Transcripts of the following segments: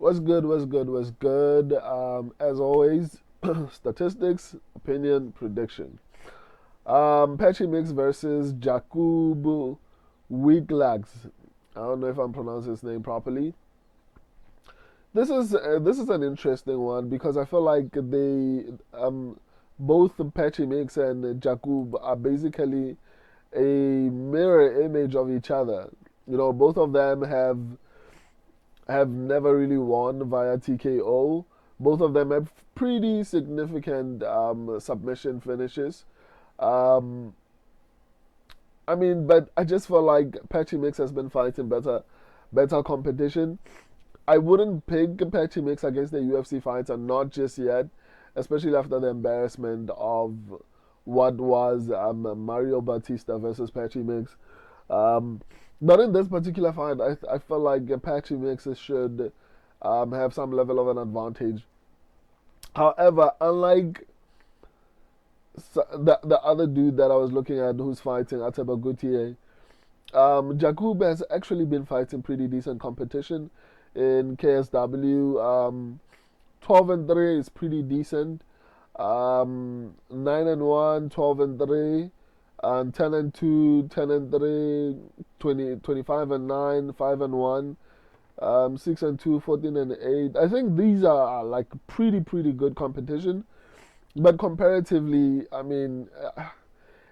What's good? What's good? What's good? As always, statistics, opinion, prediction. Patchy Mix versus Jakub Wiklacz. I don't know if I'm pronouncing his name properly. This is an interesting one because I feel like they both Patchy Mix and Jakub are basically a mirror image of each other. You know, both of them have never really won via TKO. Both of them have pretty significant submission finishes. Um, I mean, but I just feel like Patchy Mix has been fighting better competition. I wouldn't pick Patchy Mix against the UFC fighter, not just yet, especially after the embarrassment of what was Mario Batista versus Patchy Mix. Um, but in this particular fight, I feel like Patchy Mix should have some level of an advantage. However, unlike the other dude that I was looking at who's fighting, Ateba Gutierrez, Jakub has actually been fighting pretty decent competition in KSW. 12 and 3 is pretty decent. 9 and 1, 12 and 3, and 10 and 2, 10 and 3, 20, 25 and 9, 5 and 1, 6 and 2, 14 and 8. I think these are like pretty good competition. But comparatively, I mean,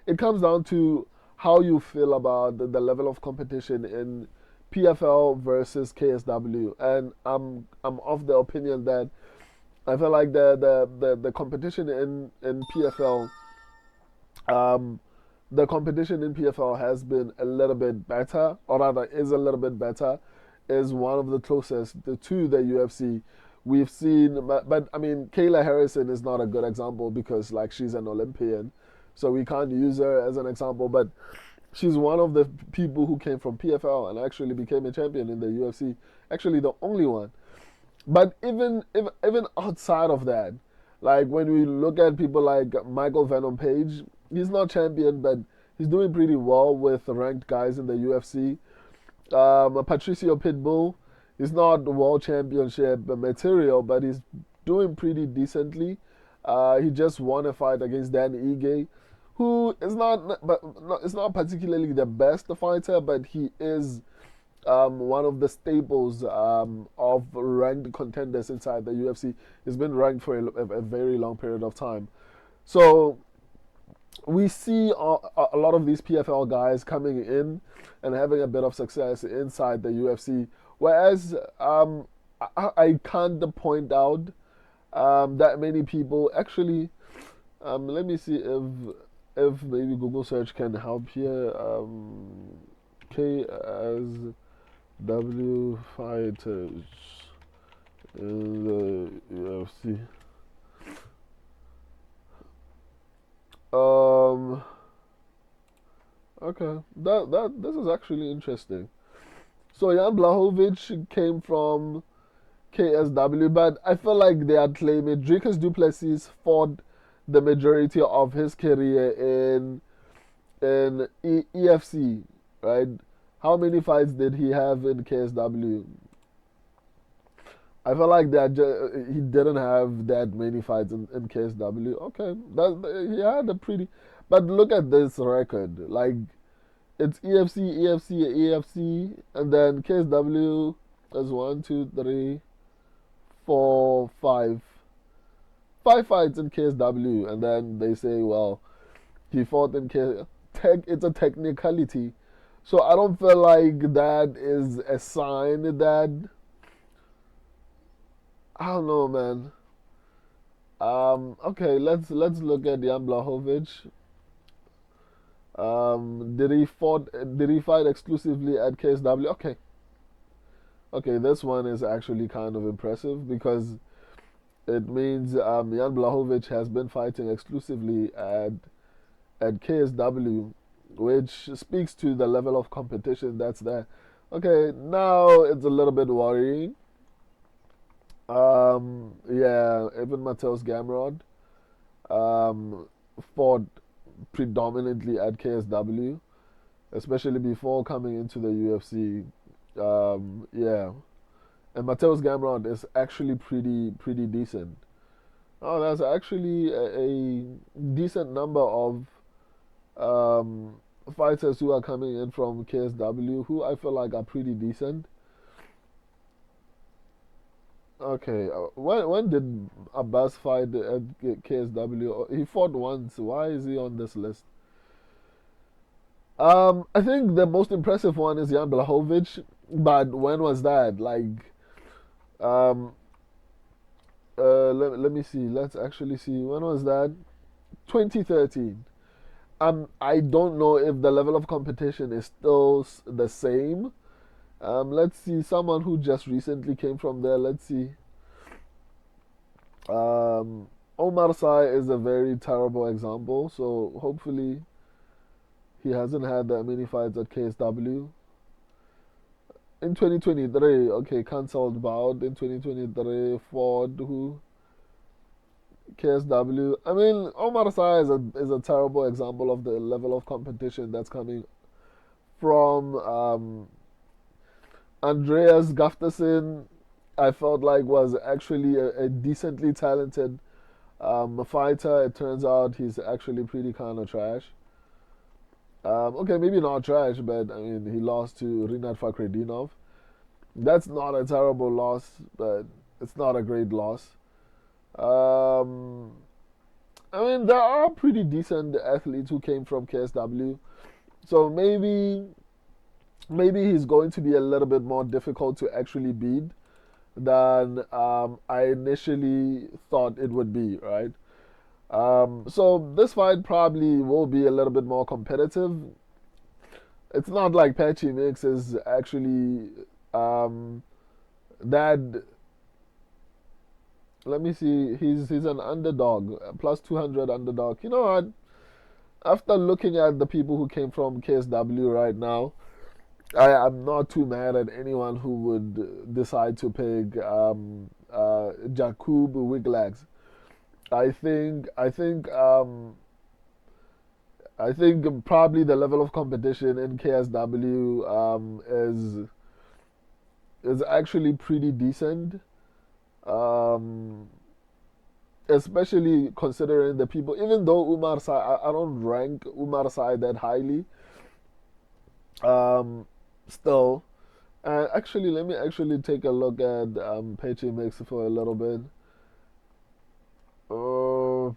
it comes down to how you feel about the level of competition in PFL versus KSW. And I'm of the opinion that I feel like the competition in PFL, um, the competition in PFL has been a little bit better, or rather is a little bit better, is one of the closest to the UFC. We've seen, but I mean, Kayla Harrison is not a good example because like she's an Olympian, so we can't use her as an example. But she's one of the people who came from PFL and actually became a champion in the UFC. Actually, the only one. But even outside of that, like when we look at people like Michael Venom Page, he's not champion, but he's doing pretty well with ranked guys in the UFC. Patricio Pitbull is not world championship material, but he's doing pretty decently. He just won a fight against Dan Ige, who is it's not particularly the best fighter, but he is one of the staples of ranked contenders inside the UFC. He's been ranked for a very long period of time. So we see a lot of these PFL guys coming in and having a bit of success inside the UFC. Whereas I can't point out that many people actually. Let me see if maybe Google search can help here. KSW fighters in the UFC. Um, okay, that this is actually interesting. So Jan Blahovic came from KSW, but I feel like they are claiming Dricus Duplessis fought the majority of his career in EFC, right? How many fights did he have in KSW? I feel like he didn't have that many fights in KSW. Okay, he had a pretty. But look at this record. Like it's EFC, EFC, EFC, and then KSW is one, two, three, four, five. Five fights in KSW, and then they say, well, he fought in K. It's a technicality. So I don't feel like that is a sign that I don't know, man. Okay, let's look at Jan Blachowicz. Did he fight exclusively at KSW? Okay, okay, this one is actually kind of impressive because it means Jan Blachowicz has been fighting exclusively at KSW, which speaks to the level of competition that's there. Okay, now it's a little bit worrying. Yeah, even Mateus Gamrod fought predominantly at KSW, especially before coming into the UFC. Yeah, and Mateus Gamrot is actually pretty decent. Oh, that's actually a decent number of um, fighters who are coming in from KSW who I feel like are pretty decent. Okay, when did Abbas fight at KSW? He fought once. Why is he on this list? I think the most impressive one is Jan Blachowicz, but when was that? Like, um, let me see. Let's actually see. When was that? 2013. I don't know if the level of competition is still the same. Let's see. Someone who just recently came from there. Let's see. Um, Omar Sy is a very terrible example. So hopefully he hasn't had that many fights at KSW. In 2023, okay, cancelled bout in 2023. Ford who KSW. I mean, Omar Sy is a terrible example of the level of competition that's coming from Andreas Gustafsson. I felt like was actually a decently talented fighter. It turns out he's actually pretty kind of trash. Okay, maybe not trash, but I mean he lost to Rinat Fakhretdinov. That's not a terrible loss, but it's not a great loss. Um, I mean there are pretty decent athletes who came from KSW, so maybe he's going to be a little bit more difficult to actually beat than I initially thought it would be, right? So this fight probably will be a little bit more competitive. It's not like Patchy Mix is actually um, that. Let me see. He's an underdog, plus 200 underdog. You know what? After looking at the people who came from KSW right now, I'm not too mad at anyone who would decide to pick Jakub Wiklacz. I think probably the level of competition in KSW is actually pretty decent, um, especially considering the people. Even though Umar Sai, I don't rank Umar Sai that highly. Um, Still, actually, let me actually take a look at Patchy Mix for a little bit. Uh,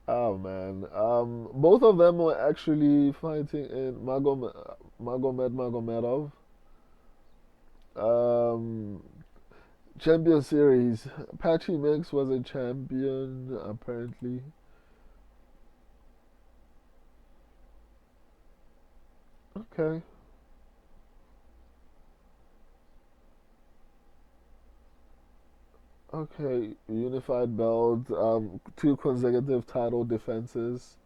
oh man, both of them were actually fighting in Magomedov. Um, Champion Series. Patchy Mix was a champion apparently. Okay. Okay, unified belt, two consecutive title defenses,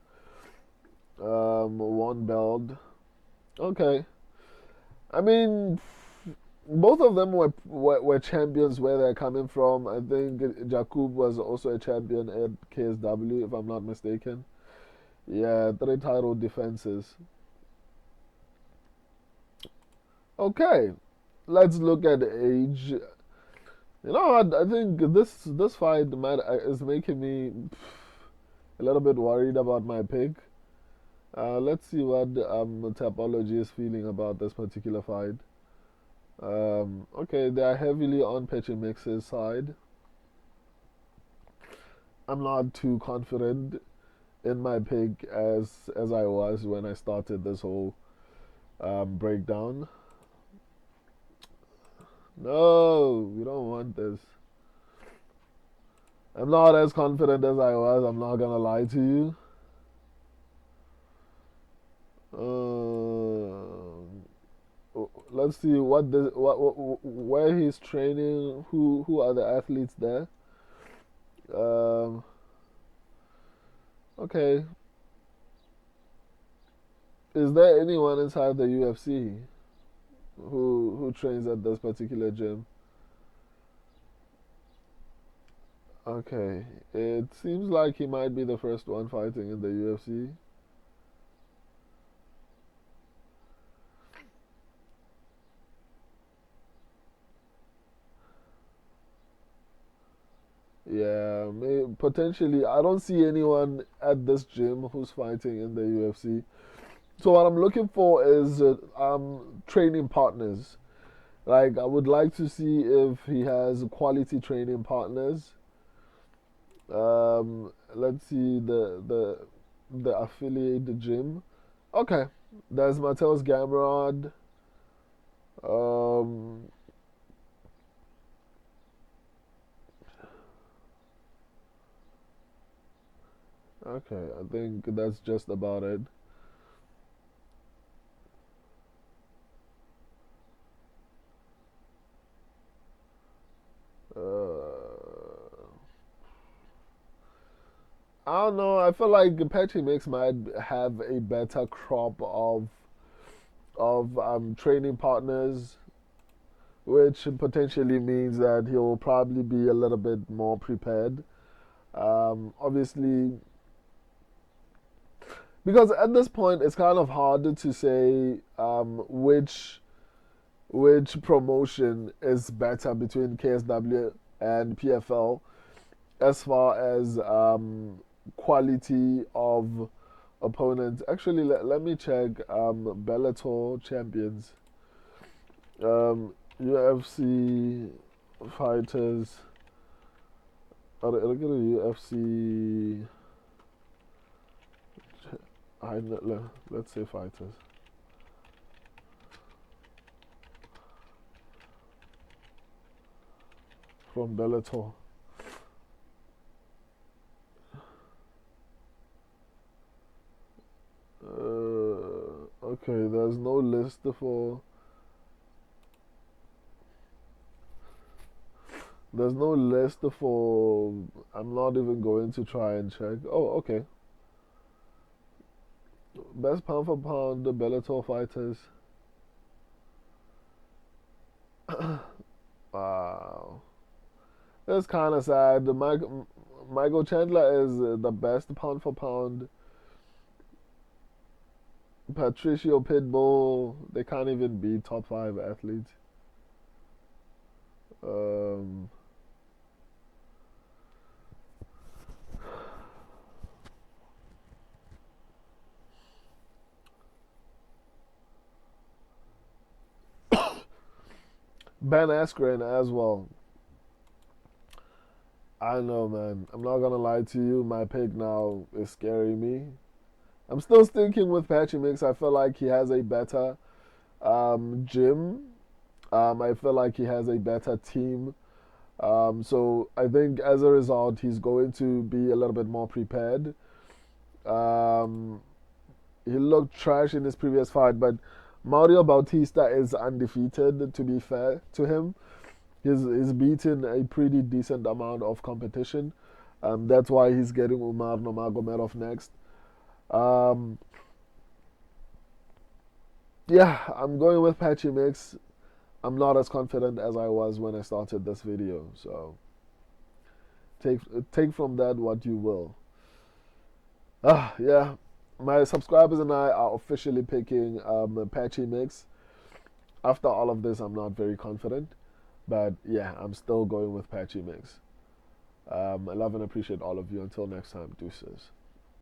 one belt. Okay, I mean, both of them were champions where they're coming from. I think Jakub was also a champion at KSW, if I'm not mistaken. Yeah, three title defenses. Okay, let's look at age. You know what? I think this fight is making me a little bit worried about my pick. Let's see what Tapology is feeling about this particular fight. Okay, they are heavily on Pechimix's side. I'm not too confident in my pick as I was when I started this whole breakdown. No, we don't want this. I'm not as confident as I was. I'm not gonna lie to you. Let's see where he's training. Who are the athletes there? Um, okay. Is there anyone inside the UFC who trains at this particular gym? Okay. It seems like he might be the first one fighting in the UFC. Yeah, potentially. I don't see anyone at this gym who's fighting in the UFC. So what I'm looking for is training partners. Like I would like to see if he has quality training partners. Let's see the affiliate gym. Okay, there's Mateus Gamrod. Um, okay, I think that's just about it. Uh, I don't know. I feel like Patchy Mix might have a better crop of training partners, which potentially means that he'll probably be a little bit more prepared. Obviously, because at this point it's kind of hard to say which promotion is better between KSW and PFL as far as quality of opponents. Actually, let me check Bellator champions, UFC fighters. Look at the UFC. Let's say fighters from Bellator. Okay, there's no list for. There's no list for. I'm not even going to try and check. Oh, okay. Best pound for pound, the Bellator fighters. Wow. That's kind of sad. Michael Chandler is the best pound for pound. Patricio Pitbull, they can't even be top five athletes. Um, Ben Askren as well. I know, man. I'm not gonna lie to you. My pick now is scaring me. I'm still sticking with Patchy Mix. I feel like he has a better gym. I feel like he has a better team. So I think as a result, he's going to be a little bit more prepared. Um, he looked trash in his previous fight, but Mario Bautista is undefeated. To be fair to him, he's beaten a pretty decent amount of competition. That's why he's getting Umar Nurmagomedov next. Um, yeah, I'm going with Patchy Mix. I'm not as confident as I was when I started this video. So take take from that what you will. Yeah, my subscribers and I are officially picking Patchy Mix. After all of this, I'm not very confident, but yeah, I'm still going with Patchy Mix. I love and appreciate all of you. Until next time, deuces.